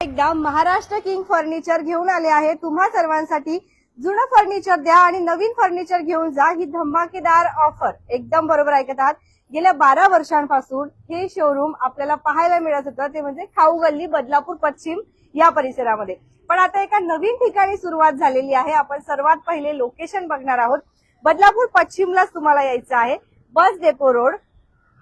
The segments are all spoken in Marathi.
एकदा महाराष्ट्र किंग फर्निचर घेऊन आले आहे तुम्हा सर्वांसाठी। जुनं फर्निचर द्या आणि नवीन फर्निचर घेऊन जा, ही धमाकेदार ऑफर एकदम बरोबर ऐकत आहात। गेल्या 12 वर्षांपासून हे शोरूम आपल्याला पाहायला मिळत होतं, ते म्हणजे खाऊ गल्ली बदलापूर पश्चिम या परिसरामध्ये। पण आता एका नवीन ठिकाणी सुरुवात झालेली आहे। आपण सर्वात पहिले लोकेशन बघणार आहोत। बदलापूर पश्चिमलाच तुम्हाला यायचं आहे। बस डेपो रोड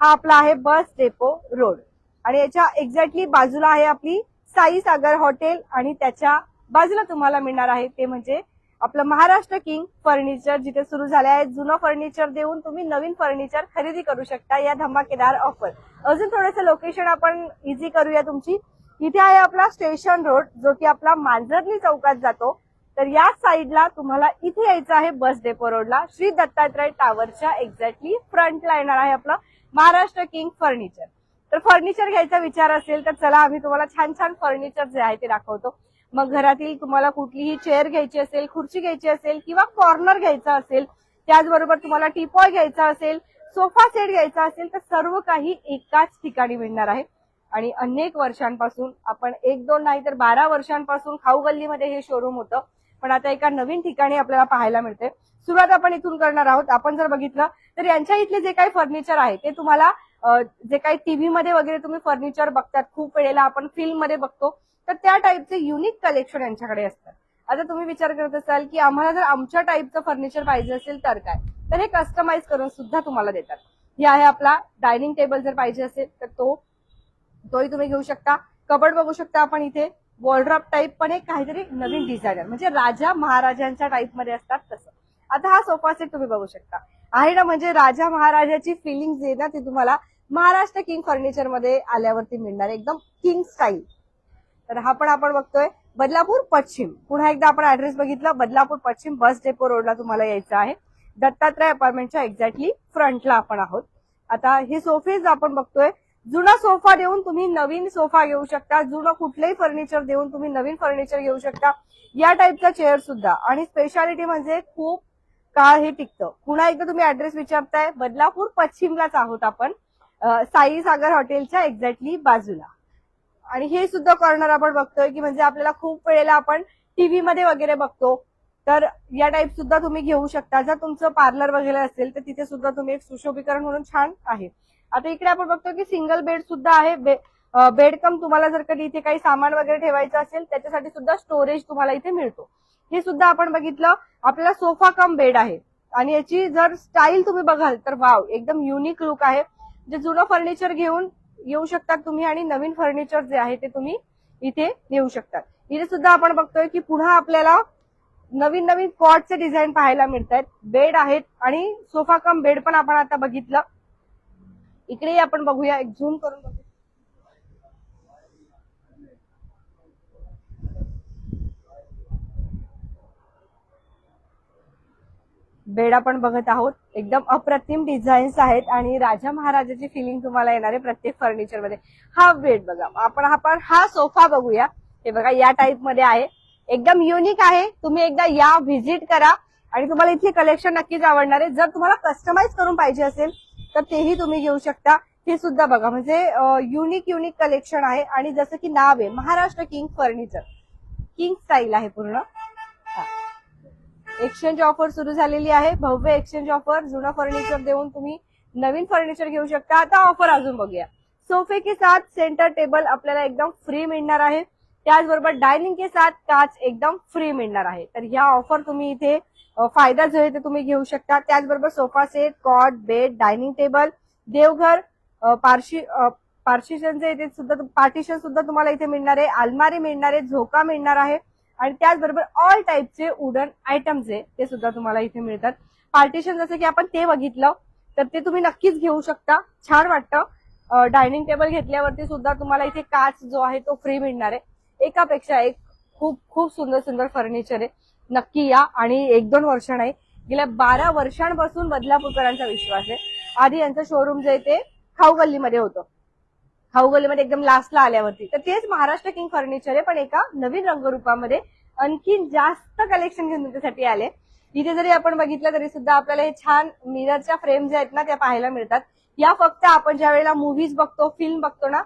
हा आपला आहे, बस डेपो रोड, आणि याच्या एक्झॅक्टली बाजूला आहे आपली साई सागर हॉटेल, आणि त्याच्या बाजूला तुम्हाला मिळणार आहे ते म्हणजे आपलं महाराष्ट्र किंग फर्निचर, जिथे सुरू झाले आहे जुनं फर्निचर देऊन तुम्ही नवीन फर्निचर खरेदी करू शकता या धमाकेदार ऑफर। अजून थोडंसं लोकेशन आपण इझी करूया तुमची। इथे आहे आपला स्टेशन रोड, जो की आपला मांजरली चौकात जातो। तर या साईडला तुम्हाला इथे यायचं आहे बस डेपो रोडला, श्री दत्तात्रय टावरच्या एक्झॅक्टली फ्रंटला येणार आहे आपलं महाराष्ट्र किंग फर्निचर। तर फर्निचर घ्यायचा विचार असेल तर चला आम्ही तुम्हाला छान छान फर्निचर जे आहे ते दाखवतो। मग घरातील तुम्हाला कुठलीही चेअर घ्यायची असेल, खुर्ची घ्यायची असेल किंवा कॉर्नर घ्यायचा असेल, त्याचबरोबर तुम्हाला टीपॉय घ्यायचा असेल, सोफा सेट घ्यायचा असेल, तर सर्व काही एकाच ठिकाणी मिळणार आहे। आणि अनेक वर्षांपासून आपण 1-2 नाही तर 12 वर्षांपासून खाऊ गल्लीमध्ये हे शोरूम होतं, पण आता एका नवीन ठिकाणी आपल्याला पाहायला मिळते। सुरुवात आपण इथून करणार आहोत। आपण जर बघितलं तर यांच्या इथले जे काही फर्निचर आहे ते तुम्हाला जे काही टीव्ही मध्ये वगैरे तुम्ही फर्निचर बघतात, खूप वेळेला आपण फिल्म मध्ये बघतो, तर त्या टाईपचे युनिक कलेक्शन यांच्याकडे असतात। आता तुम्ही विचार करत असाल की आम्हाला जर आमच्या टाईपचं फर्निचर पाहिजे असेल तर काय, तर हे कस्टमाइज करून सुद्धा तुम्हाला देतात। हे आहे आपला डायनिंग टेबल, जर पाहिजे असेल तर तोही तुम्ही घेऊ शकता। कबड बघू शकता आपण इथे, वॉलड्रॉप टाईप, पण एक काहीतरी नवीन डिझायनर, म्हणजे राजा महाराजांच्या टाईप मध्ये असतात तसं। आता हा सोफा सेट तुम्ही बघू शकता, आहे ना, म्हणजे राजा महाराजाची फिलिंग जे ना ती तुम्हाला महाराष्ट्र किंग फर्निचर मध्ये आल्यावरती मिळणार, एकदम किंग स्टाईल। तर हा पण आपण बघतोय बदलापूर पश्चिम। पुन्हा एकदा आपण ऍड्रेस बघितला, बदलापूर पश्चिम बस डेपो रोडला तुम्हाला यायचं आहे। दत्तात्रय अपार्टमेंटच्या एक्झॅक्टली फ्रंटला आपण आहोत। आता हे सोफेज आपण बघतोय, जुना सोफा देऊन तुम्ही नवीन सोफा घेऊ शकता, जुनं कुठलंही फर्निचर देऊन तुम्ही नवीन फर्निचर घेऊ शकता, या टाईपचा चेअर सुद्धा। आणि स्पेशालिटी म्हणजे खूप काळ हे टिकतं। पुन्हा एकदा तुम्ही ऍड्रेस विचारताय, बदलापूर पश्चिमलाच आहोत आपण, साई सागर हॉटेलच्या एक्झॅक्टली बाजूला। आणि हे सुद्धा कॉर्नर आपण बघतोय की म्हणजे आपल्याला खूप वेळेला आपण टीव्ही मध्ये वगैरे बघतो, तर या टाईप सुद्धा तुम्ही घेऊ शकता। जर तुमचं पार्लर वगैरे असेल तर तिथे सुद्धा तुम्ही एक सुशोभीकरण म्हणून छान आहे। आता इकडे आपण बघतो की सिंगल बेड सुद्धा आहे। बेड कम तुम्हाला जर कधी इथे काही सामान वगैरे ठेवायचं असेल त्याच्यासाठी सुद्धा स्टोरेज तुम्हाला इथे मिळतो। हे सुद्धा आपण बघितलं, आपल्याला सोफा कम बेड आहे, आणि याची जर स्टाईल तुम्ही बघाल तर वाव, एकदम युनिक लुक आहे। जे जुनं फर्निचर घेऊन येऊ शकतात तुम्ही, आणि नवीन फर्निचर जे आहे ते तुम्ही इथे येऊ शकतात। इथे सुद्धा आपण बघतोय की पुन्हा आपल्याला नवीन नवीन कॉटचे डिझाईन पाहायला मिळत आहेत, बेड आहेत, आणि सोफा कम बेड पण आपण आता बघितलं। इकडे आपण बघूया, एक झूम करून बघूया। बेड आपण बघत आहोत, एकदम अप्रतिम डिझाईन्स आहेत, आणि राजा महाराजाची फिलिंग तुम्हाला येणार आहे प्रत्येक फर्निचर मध्ये। हा बेड बघा, आपण हा सोफा बघूया। हे बघा या टाईप मध्ये आहे, एकदम युनिक आहे। तुम्ही एकदा या, व्हिजिट करा, आणि तुम्हाला इथले कलेक्शन नक्कीच आवडणार आहे। जर तुम्हाला कस्टमाइज करून पाहिजे असेल तर तेही तुम्ही घेऊ शकता। हे सुद्धा बघा, म्हणजे युनिक कलेक्शन आहे, आणि जसं की नाव आहे Maharashtra king furniture, king style आहे पूर्ण। एक्सचेंज ऑफर सुरू झालेली आहे, भव्य एक्सचेंज ऑफर। जुना फर्निचर देऊन तुम्ही नवीन फर्निचर घेऊ शकता। आता ऑफर अजून बघूया। सोफे के साथ सेंटर टेबल आपल्याला एकदम फ्री मिळणार आहे, त्याचबरोबर डायनिंग के साथ काच एकदम फ्री मिळणार आहे। तर ह्या ऑफर तुम्ही इथे फायदा जो आहे ते तुम्ही घेऊ शकता। त्याचबरोबर sofa set, cot, bed, dining table, देवघर, पार्टिशन सुद्धा तुम्हाला इथे मिळणार आहे, अलमारी मिळणार आहे, झोका मिळणार आहे, आणि त्याचबरोबर ऑल टाईपचे वुडन आयटम्स जे ते सुद्धा तुम्हाला इथे मिळतात। पार्टिशन जसं की आपण ते बघितलं तर ते तुम्ही नक्कीच घेऊ शकता, छान वाटतं। डायनिंग टेबल घेतल्यावरती सुद्धा तुम्हाला इथे काच जो आहे तो फ्री मिळणार आहे। एकापेक्षा एक खूप सुंदर फर्निचर आहे, नक्की या। आणि 1-2 वर्ष नाही, गेल्या 12 वर्षांपासून बदलापूरकरांचा विश्वास आहे। आधी यांचं शोरूम जे ते खाऊ गल्लीमध्ये होतं, खाऊ गल्लीमध्ये एकदम लास्टला आल्यावरती, तर तेच महाराष्ट्र किंग फर्निचर आहे, पण एका नवीन रंगरूपामध्ये आणखी जास्त कलेक्शन घेऊन तुमच्यासाठी आले। इथे जरी आपण बघितलं तरी सुद्धा आपल्याला हे छान मिररच्या फ्रेम जे आहेत ना त्या पाहायला मिळतात। या फक्त आपण ज्या वेळेला मूव्हीज बघतो, फिल्म बघतो ना,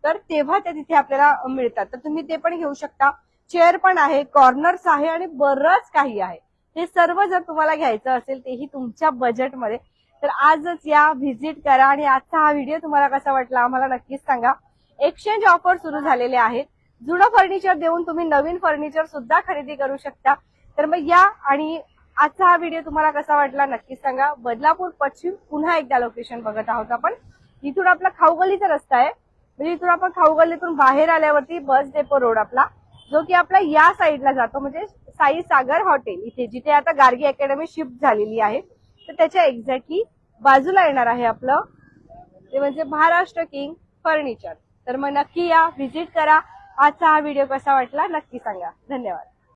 तर तेव्हा ते तिथे आपल्याला मिळतात. तर तुम्ही ते पण घेऊ शकता. चेअर पण आहे, कॉर्नर्स आहे आणि बरंच काही आहे. हे सर्व जर तुम्हाला घ्यायचं असेल तेही तुमच्या बजेटमध्ये, तर आजच या, व्हिजिट करा. आणि आजचा हा व्हिडिओ तुम्हाला कसा वाटला आम्हाला नक्कीच सांगा. एक्सचेंज ऑफर सुरू झालेले आहेत. जुनं फर्निचर देऊन तुम्ही नवीन फर्निचर सुद्धा खरेदी करू शकता. तर मग या, आणि आजचा हा व्हिडिओ तुम्हाला कसा वाटला नक्कीच सांगा. बदलापूर पश्चिम पुन्हा एकदा लोकेशन बघत आहोत आपण. इथून आपला खाऊगल्लीचा रस्ता आहे, म्हणजे इथून आपण खाऊगल्लीतून बाहेर आल्यावरती बस डेपो रोड आपला, जो की आपला या साईडला जातो, म्हणजे साई सागर हॉटेल इथे, जिथे आता गार्गी अकॅडमी शिफ्ट झालेली आहे, तर त्याच्या एक्झॅक्टली बाजूला येणार आहे आपलं, ते म्हणजे महाराष्ट्र किंग फर्निचर. तर मग नक्की या, व्हिजिट करा. आजचा हा व्हिडिओ कसा वाटला नक्की सांगा. धन्यवाद.